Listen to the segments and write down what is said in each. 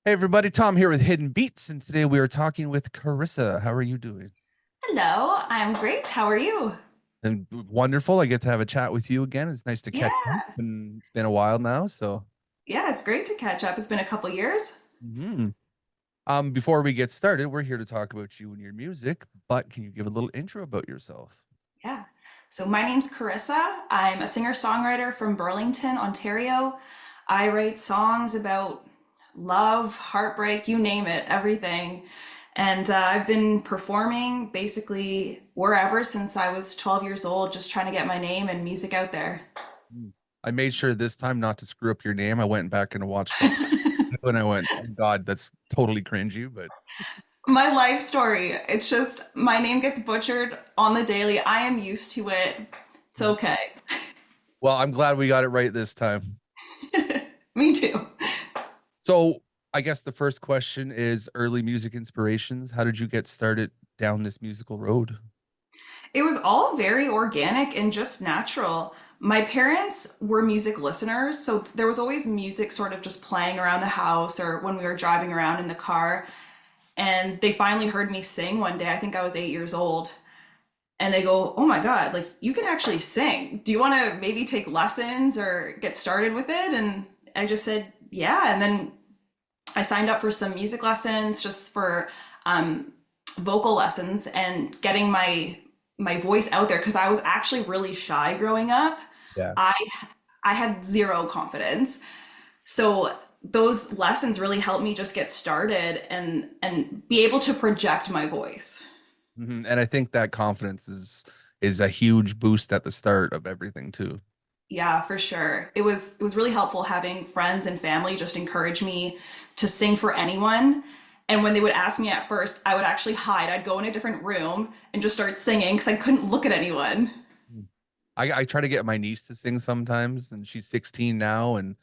Hey everybody, Tom here with Hidden Beats, and today we are talking with Carissa. How are you doing? Hello, I'm great. How are you? And wonderful. I get to have a chat with you again. It's nice to catch up, Yeah. and it's been a while now. So, Yeah, it's great to catch up. It's been a couple years. mhm. Before we get started, we're here to talk about you and your music. But can you give a little intro about yourself? Yeah. So my name's Carissa. I'm a singer-songwriter from Burlington, Ontario. I write songs about love, heartbreak, you name it, everything. And I've been performing basically wherever since I was 12 years old, just trying to get my name and music out there. Mm. I made sure this time not to screw up your name. I went back and watched the and I went, "Oh God, that's totally cringy." But My life story. It's just my name gets butchered on the daily. I am used to it. It's okay. well, I'm glad we got it right this time. Me too. So I guess the first question is early music inspirations. How did you get started down this musical road? It was all very organic and just natural. My parents were music listeners, so there was always music sort of just playing around the house or when we were driving around in the car. And they finally heard me sing one day. I think I was 8 years old. And they go, "Oh my God, like you can actually sing. Do you want to maybe take lessons or get started with it?" And I just said, "Yeah." And then I signed up for some music lessons just for um, vocal lessons and getting my voice out there because I was actually really shy growing up. Yeah. I I had zero confidence. So those lessons really helped me just get started and be able to project my voice. And I think that confidence is a huge boost at the start of everything too. Yeah, for sure. It was really helpful having friends and family just encourage me to sing for anyone. And when they would ask me at first, I would actually hide. I'd go in a different room and just start singing because I couldn't look at anyone. Mm. I try to get my niece to sing sometimes, and she's 16 now, and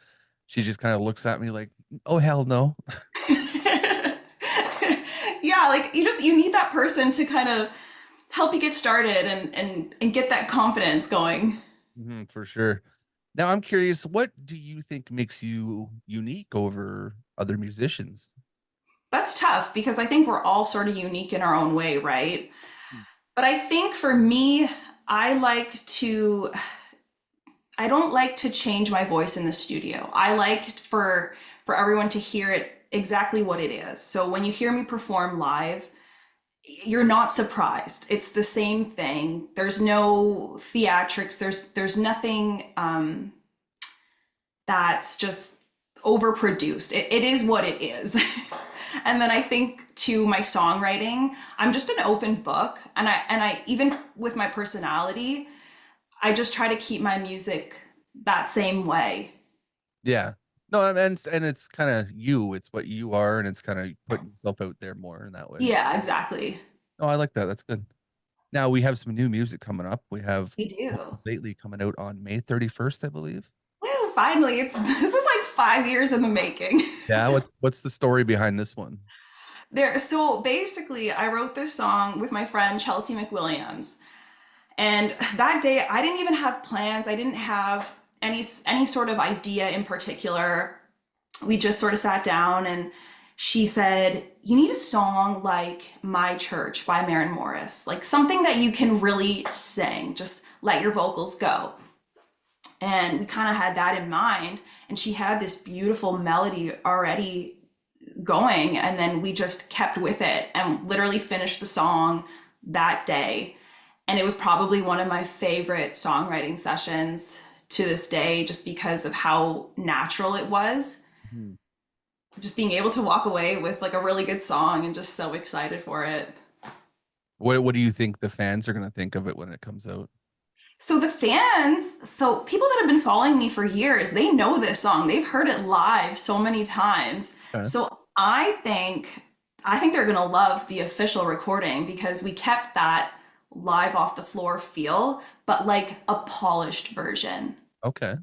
she just kind of looks at me like, "Oh hell no." Yeah, like you need that person to kind of help you get started and get that confidence going. For sure. Now I'm curious, what do you think makes you unique over other musicians? That's tough because I think we're all sort of unique in our own way, right? But I think for me, I like to I don't like to change my voice in the studio. I like for everyone to hear it exactly what it is. So when you hear me perform live, you're not surprised. It's the same thing. There's no theatrics. There's nothing that's just overproduced. It is what it is. And then I think to my songwriting, I'm just an open book, and I even with my personality, I just try to keep my music that same way. Yeah. No, and it's kind of you. It's what you are, and it's kind of putting yourself out there more in that way. Yeah, exactly. Oh, I like that. That's good. Now we have some new music coming up. We have We do. Lately coming out on May 31st, I believe. Well, finally, it's this is like 5 years in the making. Yeah, what's the story behind this one? So basically, I wrote this song with my friend Chelsea McWilliams. And that day, I didn't even have plans. I didn't have any sort of idea in particular. We just sort of sat down and she said, "You need a song like My Church by Maren Morris, like something that you can really sing, just let your vocals go." And we kind of had that in mind. And she had this beautiful melody already going. And then we just kept with it and literally finished the song that day. And it was probably one of my favorite songwriting sessions to this day, just because of how natural it was. Mhm. Just being able to walk away with like a really good song and just so excited for it. What do you think the fans are gonna think of it when it comes out? So the fans, so people that have been following me for years, they know this song. They've heard it live so many times. Okay. So I think they're going to love the official recording because we kept that live off the floor feel, but like a polished version. Okay.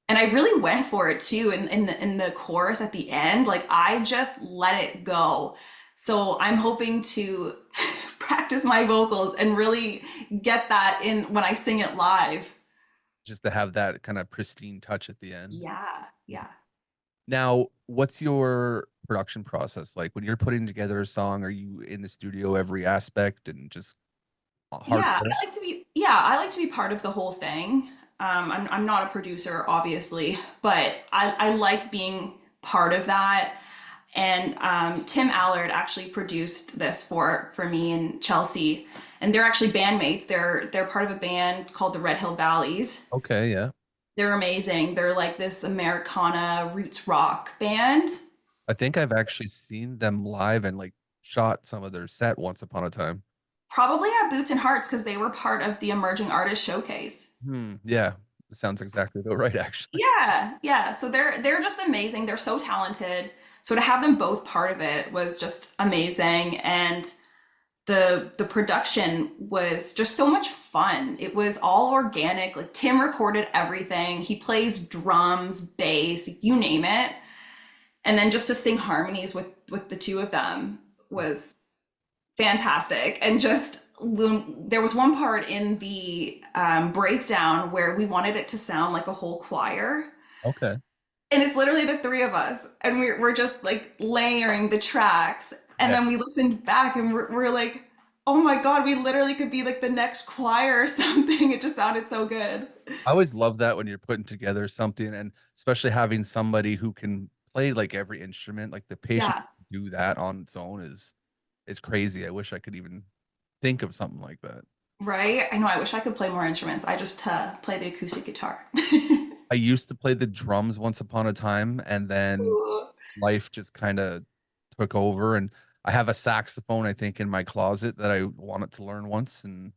And I really went for it too in the chorus at the end. Like I just let it go. So I'm hoping to practice my vocals and really get that in when I sing it live. Just to have that kind of pristine touch at the end. Yeah, yeah. Now, what's your production process like when you're putting together a song? Are you in the studio every aspect and just Yeah, hardcore? I like to be part of the whole thing. I'm not a producer, obviously, but I like being part of that. And Tim Allard actually produced this for me and Chelsea, and they're actually bandmates. They're part of a band called the Red Hill Valleys. Okay, yeah. They're amazing. They're like this Americana roots rock band. I think I've actually seen them live and like shot some of their set once upon a time. Probably at Boots and Hearts because they were part of the Emerging Artist Showcase. Yeah, it sounds exactly about right, actually. Yeah, yeah. So they're just amazing. They're so talented. So to have them both part of it was just amazing, and the production was just so much fun. It was all organic. Like Tim recorded everything. He plays drums, bass, you name it. And then just to sing harmonies with the two of them was fantastic. And just there was one part in the breakdown where we wanted it to sound like a whole choir. Okay. And it's literally the three of us. And we're just like layering the tracks. And Yeah. then we listened back and we're like, oh my God, we literally could be like the next choir or something. It just sounded so good. I always love that when you're putting together something and especially having somebody who can play like every instrument, like the patience Yeah, to do that on its own is crazy. I wish I could even think of something like that. right? I know, I wish I could play more instruments. I just play the acoustic guitar. I used to play the drums once upon a time and then life just kind of took over and I have a saxophone I think in my closet that I wanted to learn once and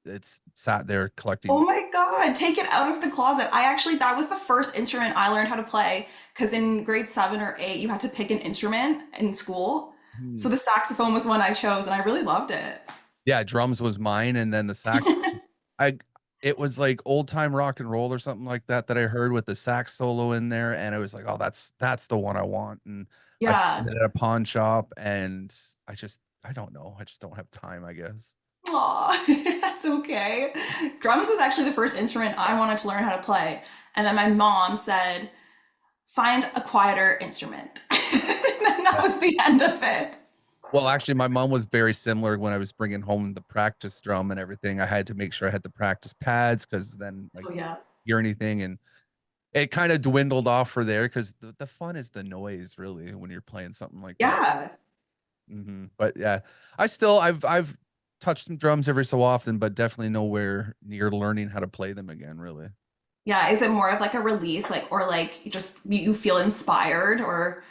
it's sat there Oh collecting. my God, take it out of the closet. That was the first instrument I learned how to play because in grade 7 or 8, you had to pick an instrument in school. So Hmm. the saxophone was one I chose and I really loved it. Yeah, drums was mine and then the sax I it was like old time rock and roll or something like that that I heard with the sax solo in there and I was like, "Oh, that's the one I want." And I Yeah. found it at a pawn shop and I don't know. I just don't have time, I guess. Aw, that's okay. Drums was actually the first instrument I wanted to learn how to play. And then my mom said, find a quieter instrument. And that was the end of it. Well, actually, my mom was very similar when I was bringing home the practice drum and everything. I had to make sure I had the practice pads because then, like, Oh, yeah. hear anything. And it kind of dwindled off for there because the fun is the noise, really, when you're playing something like that. Yeah. But yeah, I've touched some drums every so often, but definitely nowhere near learning how to play them again, really. Yeah. Is it more of like a release, like, or like just you feel inspired or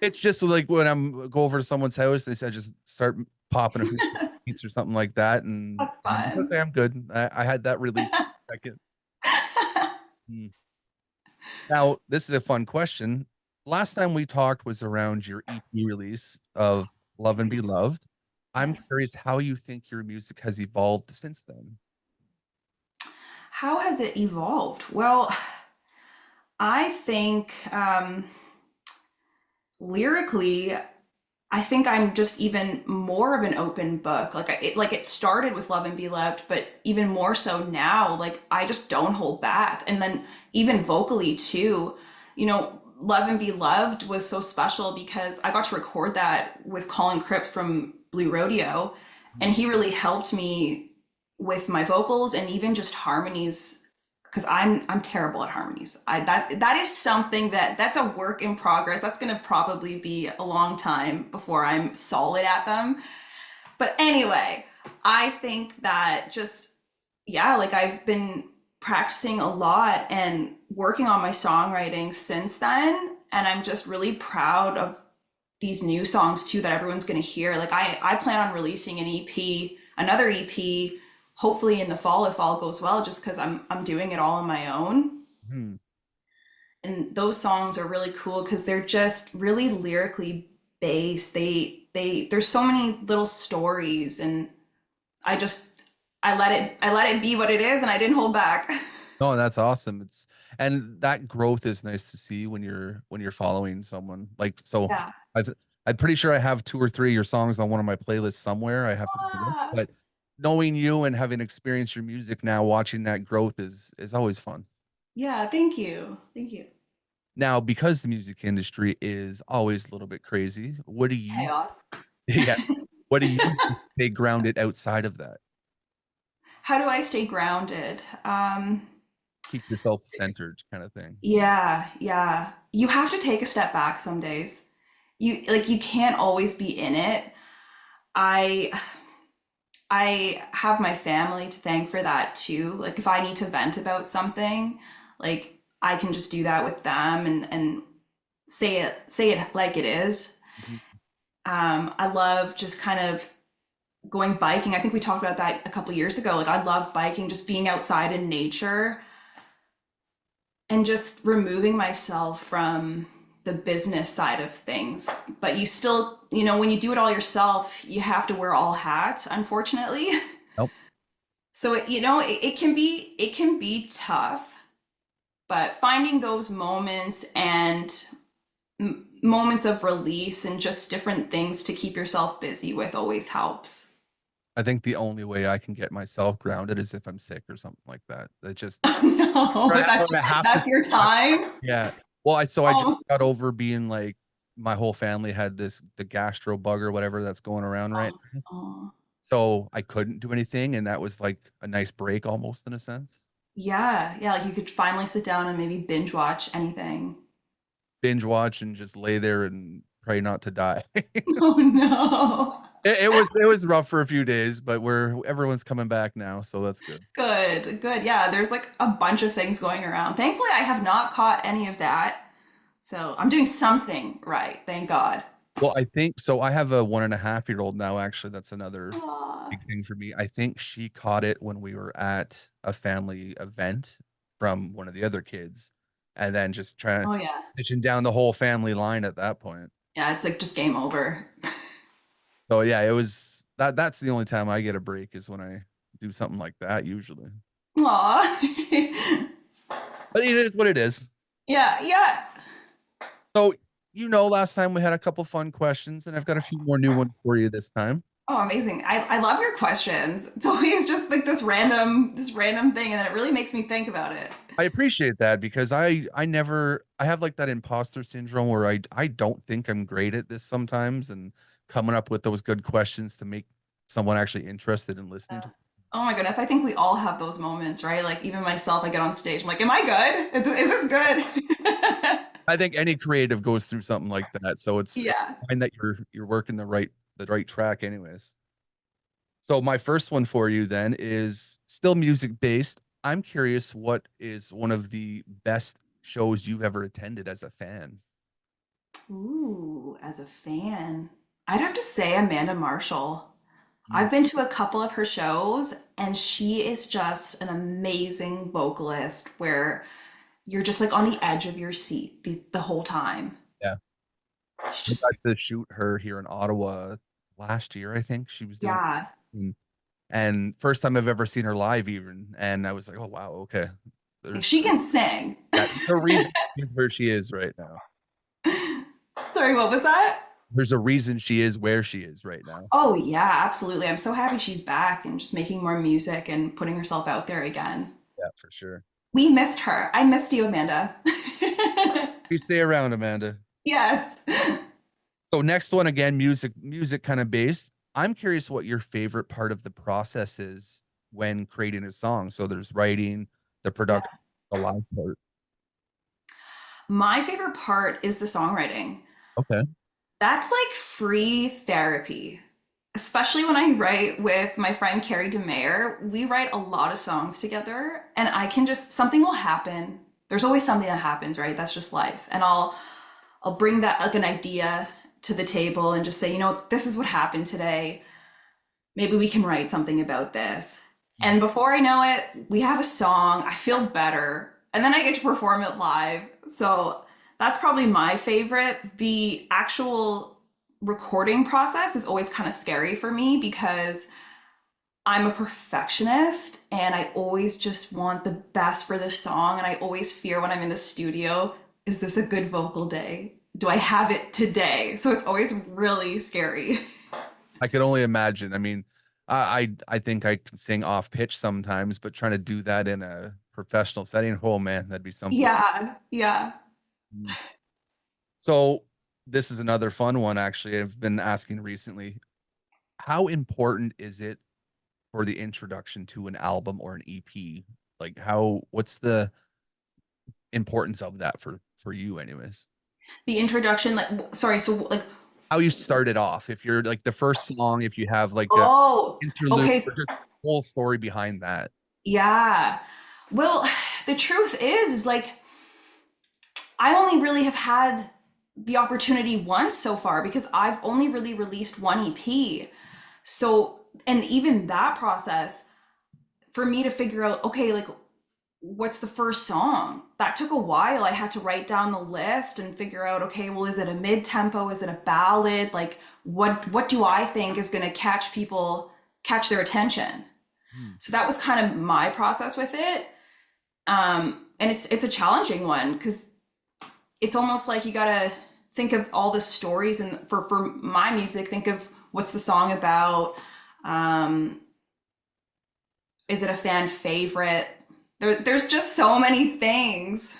It's just like when I'm go over to someone's house, they said just start popping a few beats or something like that, that's and I'm like, fun? okay, I'm good. I had that release second. Mm. Now, this is a fun question. Last time we talked was around your EP release of Love and Be Loved. I'm Yes. curious how you think your music has evolved since then. How has it evolved? Well, I think lyrically, I think I'm just even more of an open book. Like it started with Love and Be Loved, but even more so now, like I just don't hold back. And then even vocally too, Love and Be Loved was so special because I got to record that with Colin Cripps from Blue Rodeo, and he really helped me with my vocals and even just harmonies because I'm terrible at harmonies. That is something that's a work in progress. That's going to probably be a long time before I'm solid at them. But anyway, I think that just yeah, like I've been practicing a lot and working on my songwriting since then, and I'm just really proud of these new songs too that everyone's going to hear. Like I plan on releasing an EP, another EP, hopefully in the fall if all goes well, just because I'm doing it all on my own. Hmm. And those songs are really cool because they're just really lyrically based. There's so many little stories, and I just I let it be what it is, and I didn't hold back. No, that's awesome. It's and that growth is nice to see when you're following someone. Like so Yeah. I've I'm pretty sure I have two or three of your songs on one of my playlists somewhere. I have to look, Ah, but knowing you and having experienced your music now, watching that growth is always fun. yeah, thank you. Thank you. Now, because the music industry is always a little bit crazy, what do you Chaos. yeah, what do you do to stay grounded outside of that? How do I stay grounded? Keep yourself centered kind of thing. Yeah, yeah. You have to take a step back some days. You can't always be in it. I I have my family to thank for that too. Like if I need to vent about something, like I can just do that with them and say it like it is. Mhm. I love just kind of going biking. I think we talked about that a couple years ago. Like I love biking, just being outside in nature and just removing myself from the business side of things. But you still, when you do it all yourself, you have to wear all hats, unfortunately. Nope. So it can be tough, but finding those moments and moments of release and just different things to keep yourself busy with always helps. I think the only way I can get myself grounded is if I'm sick or something like that. That just No, or that's I have to that's your time. yeah. Well, I just Oh, got over being like my whole family had the gastro bug or whatever that's going around right oh, now. oh. So I couldn't do anything, and that was like a nice break almost in a sense. Yeah, yeah, like you could finally sit down and maybe binge watch anything. Binge watch and just lay there and pray not to die. Oh no. It was rough for a few days, but everyone's coming back now, so that's good. Good, good. Yeah, there's like a bunch of things going around. Thankfully, I have not caught any of that. So I'm doing something right, thank God. Well, I think so. I have a 1.5-year-old now, actually. That's another Aw. big thing for me. I think she caught it when we were at a family event from one of the other kids, and then just Oh yeah. stitching down the whole family line at that point. Yeah, it's like just game over. So yeah, it was that's the only time I get a break is when I do something like that usually. Aw. But it is what it is. Yeah, yeah. So, last time we had a couple fun questions, and I've got a few more new ones for you this time. Oh, amazing. I love your questions. It's always just like this random thing, and then it really makes me think about it. I appreciate that because I have like that imposter syndrome where I don't think I'm great at this sometimes, and coming up with those good questions to make someone actually interested in listening to. Oh my goodness, I think we all have those moments, right? Like even myself, I get on stage, I'm like, am I good? Is this good? I think any creative goes through something like that, so it's Yeah. fine that you're working the right track anyways. So my first one for you then is still music based. I'm curious, what is one of the best shows you've ever attended as a fan? Ooh, as a fan, I'd have to say Amanda Marshall. Mm, I've been to a couple of her shows, and she is just an amazing vocalist where you're just like on the edge of your seat the whole time. yeah. She's I got just, to shoot her here in Ottawa last year, I think. She was doing yeah, and first time I've ever seen her live even, and I was like, "Oh, wow, okay." like There's she can sing. yeah, there's a reason she's where she is right now. Sorry, what was that? There's a reason she is where she is right now. Oh, yeah, absolutely. I'm so happy she's back and just making more music and putting herself out there again. Yeah, for sure. We missed her. I missed you, Amanda. You stay around, Amanda. Yes. So next one again, music kind of based. I'm curious what your favorite part of the process is when creating a song. So there's writing, the Yeah. production, the live part. My favorite part is the songwriting. Okay. That's like free therapy, especially when I write with my friend Carrie DeMayer. We write a lot of songs together, and I can just, something will happen. There's always something that happens, right? That's just life. And I'll bring that like an idea to the table and just say, this is what happened today. Maybe we can write something about this. Mhm. And before I know it, we have a song. I feel better. And then I get to perform it live. So that's probably my favorite. The actual recording process is always kind of scary for me because I'm a perfectionist and I always just want the best for the song. And I always fear when I'm in the studio, is this a good vocal day? Do I have it today? So it's always really scary. I could only imagine. I mean, I think I can sing off pitch sometimes, but trying to do that in a professional setting, oh man, that'd be something. Yeah, yeah. Mm. So this is another fun one, actually. I've been asking recently. How important is it for the introduction to an album or an EP? Like what's the importance of that for you anyways? The introduction, like, sorry, so like, How you started off, if you're like the first song, if you have like a oh, interlude okay, or just whole story behind that. yeah. Well, the truth is like, I only really have had the opportunity once so far because I've only really released one EP. So, and even that process for me to figure out, okay, like, what's the first song? That took a while. I had to write down the list and figure out, okay, well, is it a mid tempo? Is it a ballad? Like, what do I think is going to catch their attention? Hmm. So that was kind of my process with it. And it's a challenging one because it's almost like you gotta think of all the stories, and for my music, think of what's the song about. Um, is it a fan favorite? There's just so many things.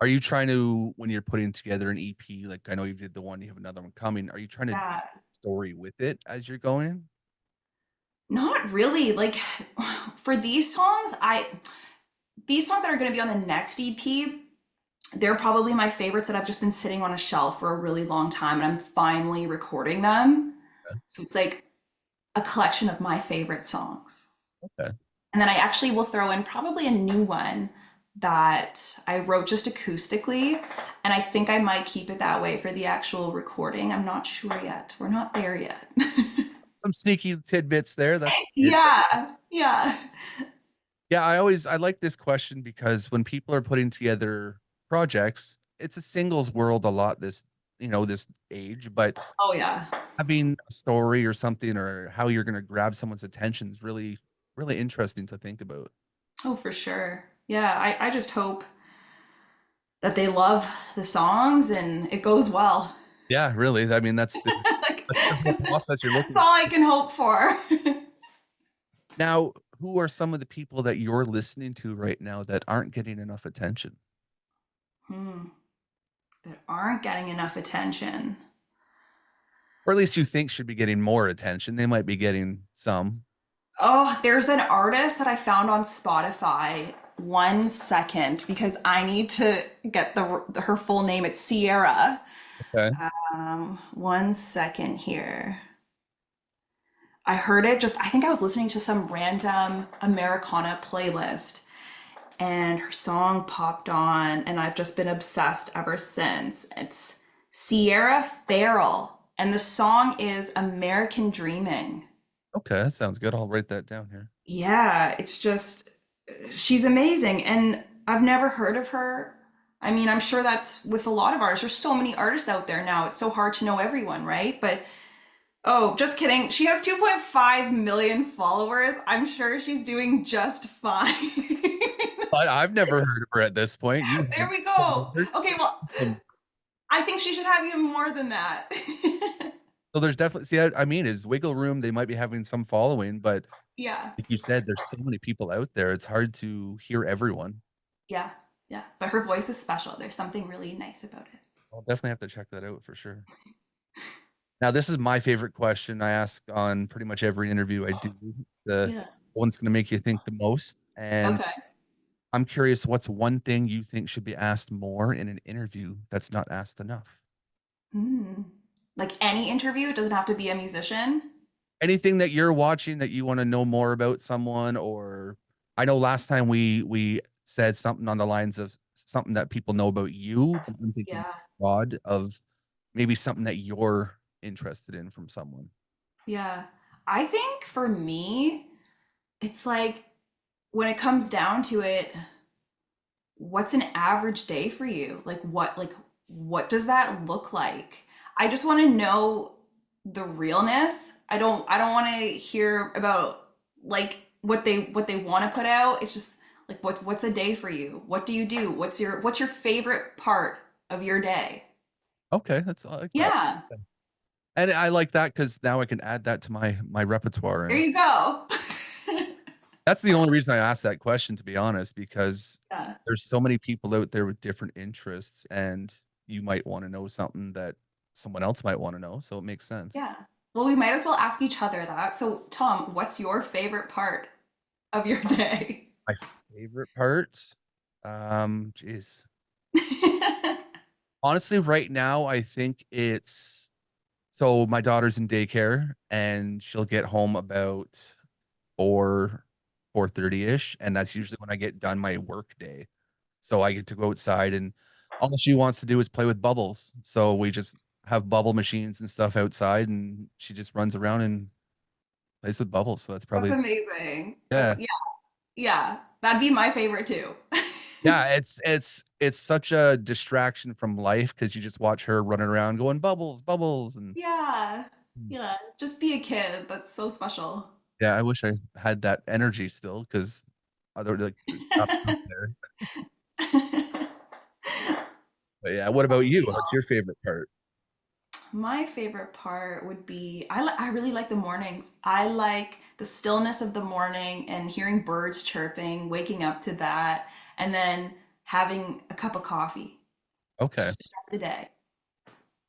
Are you trying to, when you're putting together an EP, like I know you did the one, you have another one coming, are you trying to Yeah, story with it as you're going? not really. Like for these songs that are going to be on the next EP, they're probably my favorites that I've just been sitting on a shelf for a really long time, and I'm finally recording them. So it's like a collection of my favorite songs. Okay. And then I actually will throw in probably a new one that I wrote just acoustically. And I think I might keep it that way for the actual recording. I'm not sure yet. We're not there yet. Some sneaky tidbits there. That's good. Yeah. Yeah. Yeah, I like this question because when people are putting together projects, it's a singles world a lot this age, but Oh, yeah. having a story or something or how you're gonna grab someone's attention is really, really interesting to think about. Oh, for sure. Yeah. I just hope that they love the songs and it goes well. Yeah, really. I mean, Like, that's the whole process you're that's looking all I for. can hope for. Now, who are some of the people that you're listening to right now that aren't getting enough attention? Hmm. That aren't getting enough attention. Or at least you think should be getting more attention. They might be getting some. Oh, there's an artist that I found on Spotify. 1 second, because I need to get her full name. It's Sierra. Okay. 1 second here. I heard it just, I think I was listening to some random Americana playlist and her song popped on, and I've just been obsessed ever since. It's Sierra Farrell, and the song is American Dreaming. Okay, that sounds good. I'll write that down here. Yeah, it's just, she's amazing. And I've never heard of her. I mean, I'm sure that's with a lot of artists. There's so many artists out there now. It's so hard to know everyone, right? But oh, just kidding. She has 2.5 million followers. I'm sure she's doing just fine. But I've never heard of her at this point. You There have we go. followers. Okay, well, Um, I think she should have even more than that. so there's definitely I mean, is Wiggle Room, they might be having some following, but Yeah. like you said, there's so many people out there. It's hard to hear everyone. Yeah. Yeah. But her voice is special. There's something really nice about it. I'll definitely have to check that out for sure. Now, this is my favorite question I ask on pretty much every interview I do. The Yeah. one's going to make you think the most. And Okay. I'm curious, what's one thing you think should be asked more in an interview that's not asked enough? Hmm. Like any interview, it doesn't have to be a musician. Anything that you're watching that you want to know more about someone, or I know last time we said something on the lines of something that people know about you, but I'm thinking Yeah. broad of maybe something that you're interested in from someone. Yeah. I think for me, it's like when it comes down to it, what's an average day for you? What does that look like? I just want to know the realness. I don't want to hear about like what they want to put out. It's just like what's a day for you? What do you do? What's your favorite part of your day? Okay, I like that. Yeah. And I like that because now I can add that to my repertoire. There And you go. that's the only reason I asked that question, to be honest, because Yeah. there's so many people out there with different interests. And you might want to know something that someone else might want to know. So it makes sense. Yeah. Well, we might as well ask each other that. So, Tom, what's your favorite part of your day? My favorite part, geez. Honestly, right now, I think it's so my daughter's in daycare and she'll get home about 4:30 ish, and that's usually when I get done my work day. So I get to go outside and all she wants to do is play with bubbles. So we just have bubble machines and stuff outside and she just runs around and plays with bubbles. So that's That's probably amazing. yeah. Yeah, yeah. That'd be my favorite too. Yeah, it's such a distraction from life because you just watch her running around going bubbles, bubbles, and Yeah. Yeah. Just be a kid. That's so special. yeah, I wish I had that energy still because other like there's not enough there. But yeah, what about you? What's your favorite part? My favorite part would be I really like the mornings. I like the stillness of the morning and hearing birds chirping, waking up to that, and then having a cup of coffee Okay. just to start the day.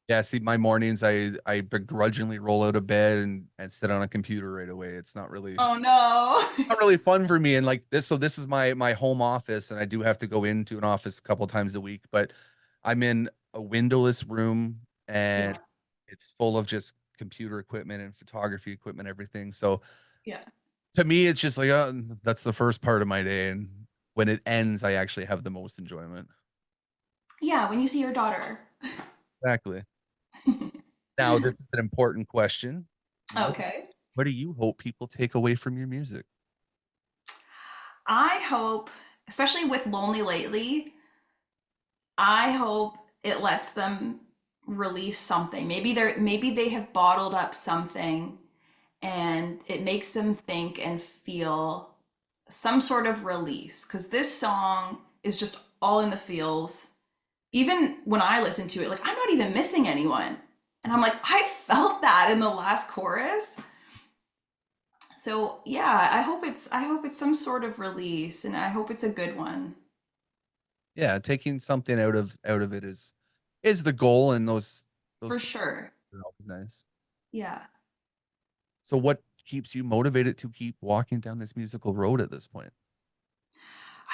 Yeah, see, my mornings, I begrudgingly roll out of bed and sit on a computer right away. It's Oh no. not really fun for me. And like this, so this is my home office, and I do have to go into an office a couple times a week, but I'm in a windowless room and Yeah. it's full of just computer equipment and photography equipment, everything. So Yeah. to me, it's just like that's the first part of my day, and when it ends, I actually have the most enjoyment. Yeah, when you see your daughter. Exactly. Now, this is an important question. What Okay. what do you hope people take away from your music? I hope, especially with Lonely Lately, I hope it lets them release something. Maybe they have bottled up something and it makes them think and feel some sort of release because this song is just all in the feels. Even when I listen to it, like I'm not even missing anyone. And I'm like, I felt that in the last chorus. So yeah, I hope it's some sort of release and I hope it's a good one. Yeah, taking something out of it is the goal, and those For sure. are always nice. Yeah. So what keeps you motivated to keep walking down this musical road at this point?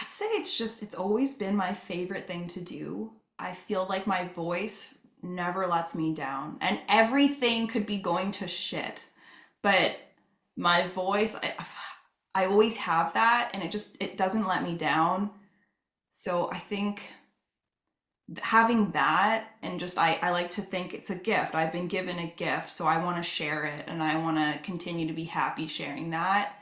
I'd say it's always been my favorite thing to do. I feel like my voice never lets me down. And everything could be going to shit. But my voice, I always have that and it doesn't let me down. So I think having that and just I like to think it's a gift. I've been given a gift, so I want to share it and I want to continue to be happy sharing that.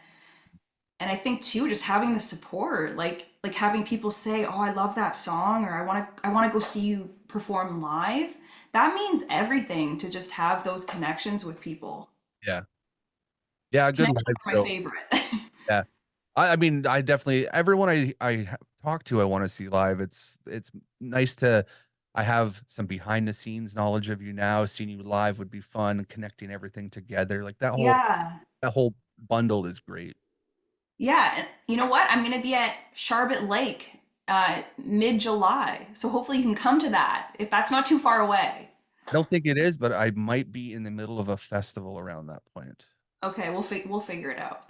And I think too, just having the support, like having people say, "Oh, I love that song," or I want to go see you perform live." That means everything to just have those connections with people. Yeah. Yeah, a good Connections live are my show. favorite. Yeah. I mean, I definitely everyone I talk to, I want to see live. It's nice to I have some behind the scenes knowledge of you now. Seeing you live would be fun, connecting everything together. Like Yeah. that whole bundle is great. Yeah. And you know what? I'm going to be at Sharbet Lake mid-July. So hopefully you can come to that if that's not too far away. I don't think it is, but I might be in the middle of a festival around that point. Okay, we'll figure it out.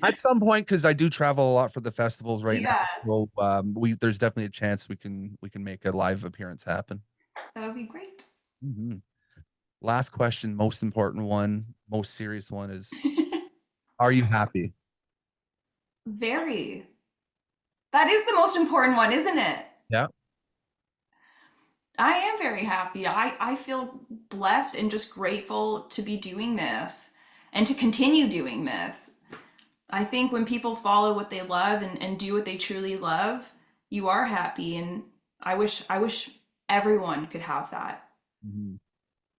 At some point, because I do travel a lot for the festivals right now. Yeah, So we there's definitely a chance we can make a live appearance happen. that would be great. Mhm. Last question, most important one, most serious one is, are you happy? Very. That is the most important one, isn't it? Yeah. I am very happy. I feel blessed and just grateful to be doing this and to continue doing this. I think when people follow what they love and do what they truly love, you are happy. And I wish everyone could have that. Mhm.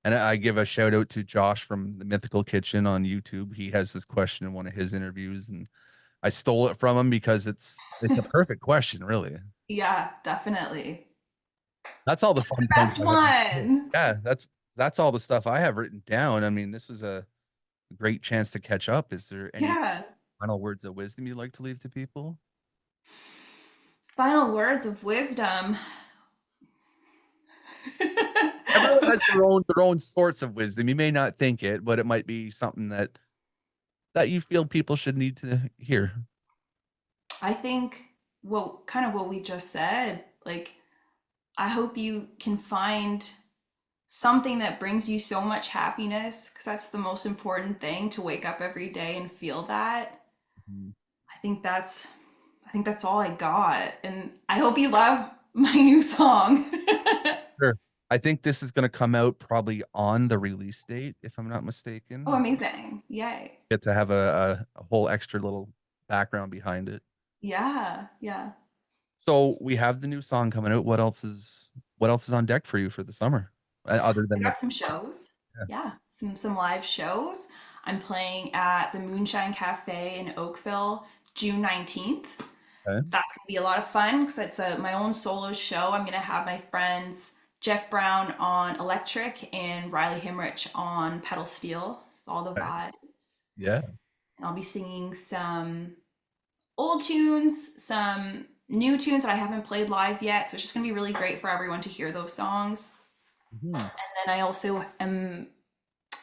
And I give a shout out to Josh from the Mythical Kitchen on YouTube. He has this question in one of his interviews, and I stole it from him because it's a perfect question, really. Yeah, definitely. That's all the fun points Best I have. one. Yeah, that's all the stuff I have written down. I mean, this was a great chance to catch up. Is there any Yeah. final words of wisdom you'd like to leave to people? Final words of wisdom. Everyone has their own sorts of wisdom. You may not think it, but it might be something that you feel people should need to hear. I think what we just said, like I hope you can find something that brings you so much happiness because that's the most important thing, to wake up every day and feel that. Mhm. I think that's I think that's all I got. And I hope you love my new song. Sure. I think this is gonna come out probably on the release date, if I'm not Oh, mistaken. amazing. Yay. Get to have a whole extra little background behind it. Yeah, yeah. So we have the new song coming out. What else is on deck for you for the summer? Other I than the got some shows. yeah. Yeah, some live shows. I'm playing at the Moonshine Cafe in Oakville June 19th. Okay. That's gonna be a lot of fun because it's my own solo show. I'm gonna have my friends Jeff Brown on electric and Riley Himrich on pedal steel. It's all the Okay. vibes. Yeah. And I'll be singing some old tunes, some new tunes that I haven't played live yet. So it's just gonna be really great for everyone to hear those songs. Mhm. And then I also am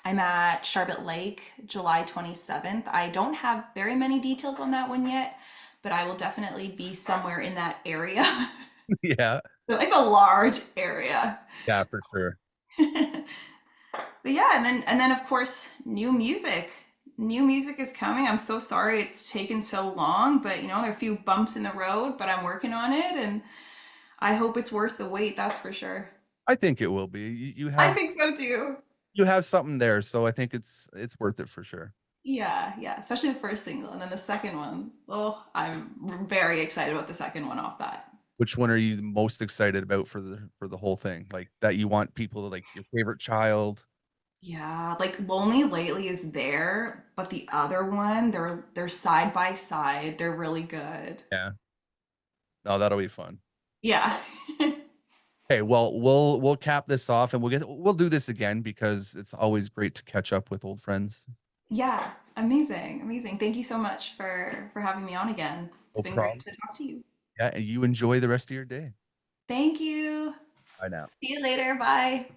I'm at Charbet Lake July 27th. I don't have very many details on that one yet, but I will definitely be somewhere in that area. Yeah. It's a large area. Yeah, for sure. But yeah, and then of course, new music. New music is coming. I'm so sorry it's taken so long, but there are a few bumps in the road, but I'm working on it and I hope it's worth the wait, that's for sure. I think it will be. You I have think so too. you have something there, so I think it's worth it for sure. Yeah, yeah, especially the first single and then the second one. Oh, I'm very excited about the second one off that. Which one are you most excited about for the whole thing? Like that you want people to like your favorite child? Yeah, like Lonely Lately is there, but the other one, they're side by side. They're really good. Yeah. No, that'll be fun. Yeah. Okay, well, we'll cap this off and we'll do this again because it's always great to catch up with old friends. Yeah, amazing, amazing. Thank you so much for having me on again. It's No been great problem. to talk to you. Yeah, and you enjoy the rest of your day. Thank you. Bye now. See you later. Bye.